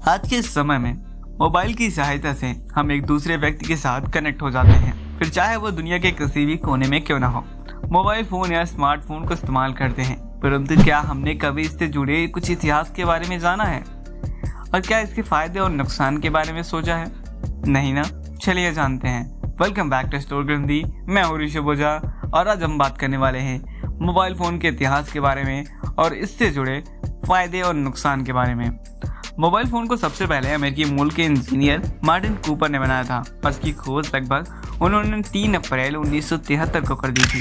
आज के इस समय में मोबाइल की सहायता से हम एक दूसरे व्यक्ति के साथ कनेक्ट हो जाते हैं, फिर चाहे वो दुनिया के किसी भी कोने में क्यों ना हो। मोबाइल फ़ोन या स्मार्टफोन को इस्तेमाल करते हैं, परंतु क्या हमने कभी इससे जुड़े कुछ इतिहास के बारे में जाना है और क्या इसके फायदे और नुकसान के बारे में सोचा है? नहीं ना? चलिए जानते हैं। वेलकम बैक टू स्टोर ग्रंथी। मैं हूँ ऋषभ ओझा और आज हम बात करने वाले हैं मोबाइल फ़ोन के इतिहास के बारे में और इससे जुड़े फायदे और नुकसान के बारे में। मोबाइल फ़ोन को सबसे पहले अमेरिकी मूल के इंजीनियर मार्टिन कूपर ने बनाया था और इसकी खोज लगभग उन्होंने 3 अप्रैल 1973 को कर दी थी।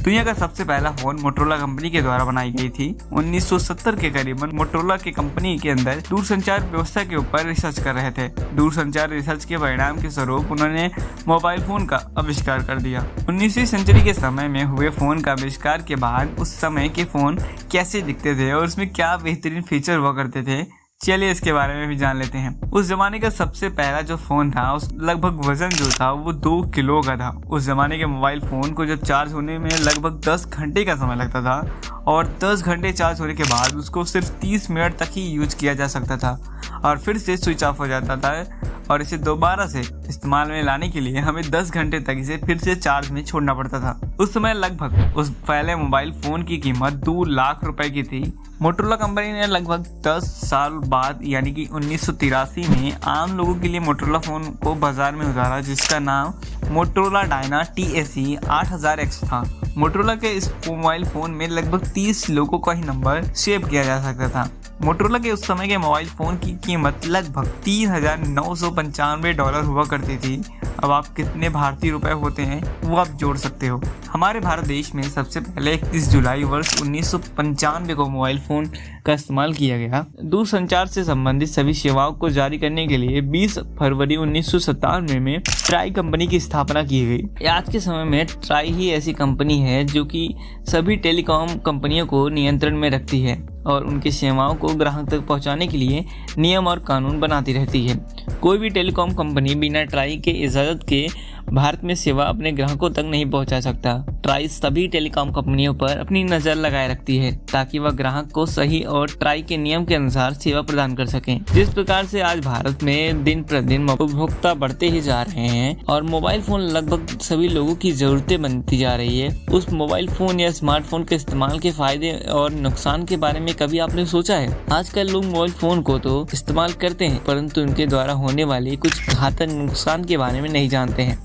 दुनिया का सबसे पहला फ़ोन मोटोरोला कंपनी के द्वारा बनाई गई थी। 1970 के करीबन मोटोरोला की कंपनी के अंदर दूरसंचार व्यवस्था के ऊपर रिसर्च कर रहे थे। दूरसंचार रिसर्च के परिणाम के स्वरूप उन्होंने मोबाइल फ़ोन का आविष्कार कर दिया। 19वीं सदी के समय में हुए फ़ोन का आविष्कार के बाद उस समय के फ़ोन कैसे दिखते थे और उसमें क्या बेहतरीन फीचर हुआ करते थे, चलिए इसके बारे में भी जान लेते हैं। उस जमाने का सबसे पहला जो फोन था उस लगभग वजन जो था वो 2 किलो का था। उस जमाने के मोबाइल फोन को जब चार्ज होने में लगभग 10 घंटे का समय लगता था और 10 घंटे चार्ज होने के बाद उसको सिर्फ 30 मिनट तक ही यूज किया जा सकता था और फिर से स्विच ऑफ हो जाता था और इसे दोबारा से इस्तेमाल में लाने के लिए हमें 10 घंटे तक इसे फिर से चार्ज में छोड़ना पड़ता था। उस समय लगभग उस पहले मोबाइल फोन की कीमत 2 लाख रुपए की थी। मोटोरोला कंपनी ने लगभग 10 साल बाद यानी कि 1983 में आम लोगों के लिए मोटोरोला फ़ोन को बाजार में उतारा, जिसका नाम मोटोरोला डायना TSE 8000X था। मोटोरोला के इस मोबाइल फ़ोन में लगभग 30 लोगों का ही नंबर सेव किया जा सकता था। मोटोरोला के उस समय के मोबाइल फ़ोन की कीमत लगभग $3,995 हुआ करती थी। अब आप कितने भारतीय रुपए होते हैं वो आप जोड़ सकते हो। हमारे भारत देश में सबसे पहले 31 जुलाई वर्ष 1995 को मोबाइल फ़ोन का इस्तेमाल किया गया। दूरसंचार से संबंधित सभी सेवाओं को जारी करने के लिए 20 फरवरी 1997 में ट्राई कंपनी की स्थापना की गई। आज के समय में ट्राई ही ऐसी कंपनी है जो कि सभी टेलीकॉम कंपनियों को नियंत्रण में रखती है और उनकी सेवाओं को ग्राहक तक पहुंचाने के लिए नियम और कानून बनाती रहती है। कोई भी टेलीकॉम कंपनी बिना ट्राई के इजाज़त के भारत में सेवा अपने ग्राहकों तक नहीं पहुंचा सकता। ट्राई सभी टेलीकॉम कंपनियों पर अपनी नज़र लगाए रखती है ताकि वह ग्राहक को सही और ट्राई के नियम के अनुसार सेवा प्रदान कर सकें। जिस प्रकार से आज भारत में दिन प्रतिदिन उपभोक्ता बढ़ते ही जा रहे हैं और मोबाइल फ़ोन लगभग सभी लोगों की ज़रूरतें बनती जा रही है, उस मोबाइल फ़ोन या स्मार्टफोन के इस्तेमाल के फ़ायदे और नुकसान के बारे में कभी आपने सोचा है? आजकल लोग मोबाइल फ़ोन को तो इस्तेमाल करते हैं परंतु उनके द्वारा होने वाले कुछ घातक नुकसान के बारे में नहीं जानते हैं।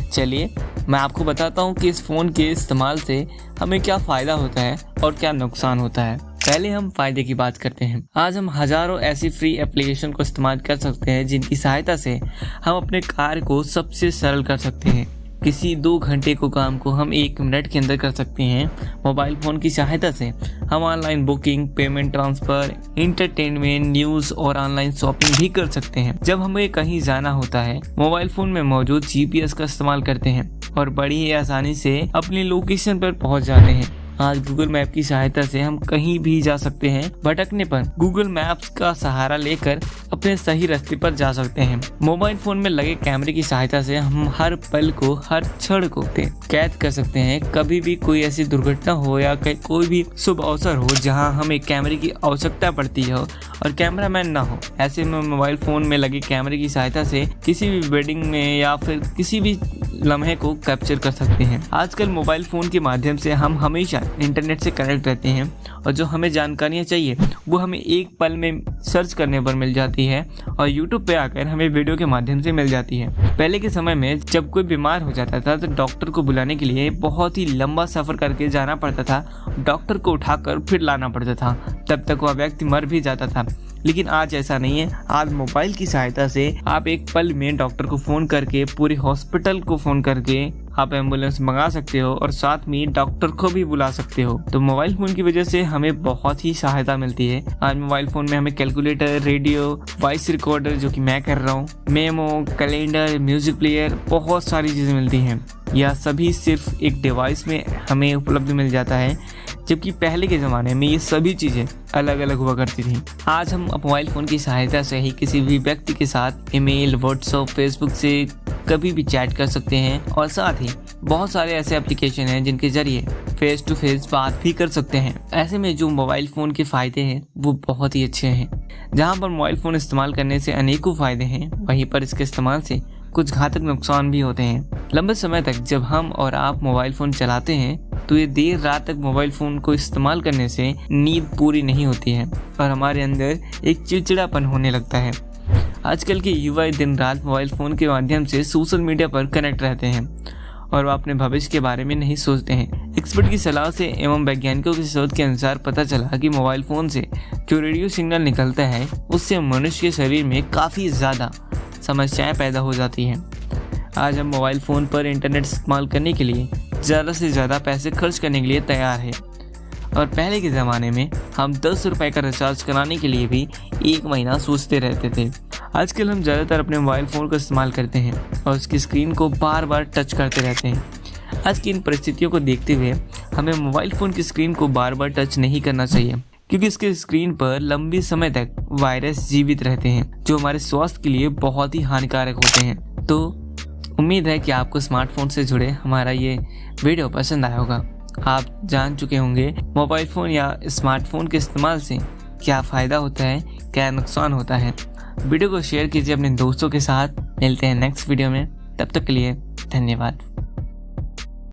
चलिए मैं आपको बताता हूँ कि इस फ़ोन के इस्तेमाल से हमें क्या फ़ायदा होता है और क्या नुकसान होता है। पहले हम फ़ायदे की बात करते हैं। आज हम हज़ारों ऐसी फ्री एप्लीकेशन को इस्तेमाल कर सकते हैं जिनकी सहायता से हम अपने कार्य को सबसे सरल कर सकते हैं। किसी 2 घंटे को काम को हम 1 मिनट के अंदर कर सकते हैं। मोबाइल फ़ोन की सहायता से हम online booking, payment transfer, entertainment, news और ऑनलाइन शॉपिंग भी कर सकते हैं। जब हमें कहीं जाना होता है मोबाइल फ़ोन में मौजूद GPS का इस्तेमाल करते हैं और बड़ी ही आसानी से अपनी लोकेशन पर पहुंच जाते हैं। आज गूगल मैप की सहायता से हम कहीं भी जा सकते हैं। भटकने पर गूगल मैप्स का सहारा लेकर अपने सही रास्ते पर जा सकते हैं। मोबाइल फोन में लगे कैमरे की सहायता से हम हर पल को, हर क्षण को कैद कर सकते हैं। कभी भी कोई ऐसी दुर्घटना हो या कोई भी शुभ अवसर हो जहां हमें कैमरे की आवश्यकता पड़ती हो और कैमरामैन ना हो, ऐसे में मोबाइल फोन में लगे कैमरे की सहायता से किसी भी वेडिंग में या फिर किसी भी लम्हे को कैप्चर कर सकते हैं। आजकल मोबाइल फ़ोन के माध्यम से हम हमेशा इंटरनेट से कनेक्ट रहते हैं और जो हमें जानकारियाँ चाहिए वो हमें एक पल में सर्च करने पर मिल जाती है और यूट्यूब पे आकर हमें वीडियो के माध्यम से मिल जाती है। पहले के समय में जब कोई बीमार हो जाता था तो डॉक्टर को बुलाने के लिए बहुत ही लंबा सफ़र करके जाना पड़ता था। डॉक्टर को उठाकर फिर लाना पड़ता था, तब तक वह व्यक्ति मर भी जाता था। लेकिन आज ऐसा नहीं है। आज मोबाइल की सहायता से आप एक पल में डॉक्टर को फ़ोन करके, पूरे हॉस्पिटल को फ़ोन करके आप एम्बुलेंस मंगा सकते हो और साथ में डॉक्टर को भी बुला सकते हो। तो मोबाइल फ़ोन की वजह से हमें बहुत ही सहायता मिलती है। आज मोबाइल फ़ोन में हमें कैलकुलेटर, रेडियो, वॉइस रिकॉर्डर जो कि मैं कर रहा हूँ, मेमो, कैलेंडर, म्यूज़िक प्लेयर, बहुत सारी चीज़ें मिलती हैं। यह सभी सिर्फ एक डिवाइस में हमें उपलब्ध मिल जाता है, जबकि पहले के ज़माने में ये सभी चीज़ें अलग अलग हुआ करती थी। आज हम मोबाइल फ़ोन की सहायता से ही किसी भी व्यक्ति के साथ ईमेल, व्हाट्सएप, फेसबुक से कभी भी चैट कर सकते हैं और साथ ही बहुत सारे ऐसे एप्लीकेशन हैं जिनके जरिए फेस टू फेस बात भी कर सकते हैं। ऐसे में जो मोबाइल फ़ोन के फ़ायदे हैं वो बहुत ही अच्छे हैं। जहां पर मोबाइल फ़ोन इस्तेमाल करने से अनेकों फ़ायदे हैं, वहीं पर इसके इस्तेमाल से कुछ घातक नुकसान भी होते हैं। लंबे समय तक जब हम और आप मोबाइल फ़ोन चलाते हैं तो ये देर रात तक मोबाइल फ़ोन को इस्तेमाल करने से नींद पूरी नहीं होती है और हमारे अंदर एक चिड़चिड़ापन होने लगता है। आजकल के युवा दिन रात मोबाइल फ़ोन के माध्यम से सोशल मीडिया पर कनेक्ट रहते हैं और वो अपने भविष्य के बारे में नहीं सोचते हैं। एक्सपर्ट की सलाह से एवं वैज्ञानिकों की शोध के अनुसार पता चला कि मोबाइल फ़ोन से जो रेडियो सिग्नल निकलता है उससे मनुष्य के शरीर में काफ़ी ज़्यादा समस्याएं पैदा हो जाती हैं। आज हम मोबाइल फ़ोन पर इंटरनेट इस्तेमाल करने के लिए ज़्यादा से ज़्यादा पैसे खर्च करने के लिए तैयार है और पहले के ज़माने में हम 10 रुपये का रिचार्ज कराने के लिए भी 1 महीना सोचते रहते थे। आजकल हम ज़्यादातर अपने मोबाइल फ़ोन का इस्तेमाल करते हैं और उसकी स्क्रीन को बार बार टच करते रहते हैं। आज की इन परिस्थितियों को देखते हुए हमें मोबाइल फ़ोन की स्क्रीन को बार बार टच नहीं करना चाहिए, क्योंकि इसके स्क्रीन पर लंबी समय तक वायरस जीवित रहते हैं जो हमारे स्वास्थ्य के लिए बहुत ही हानिकारक होते हैं। तो उम्मीद है कि आपको स्मार्टफोन से जुड़े हमारा ये वीडियो पसंद आया होगा। आप जान चुके होंगे मोबाइल फ़ोन या स्मार्टफोन के इस्तेमाल से क्या फ़ायदा होता है, क्या नुकसान होता है। वीडियो को शेयर कीजिए अपने दोस्तों के साथ। मिलते हैं नेक्स्ट वीडियो में, तब तक के लिए धन्यवाद।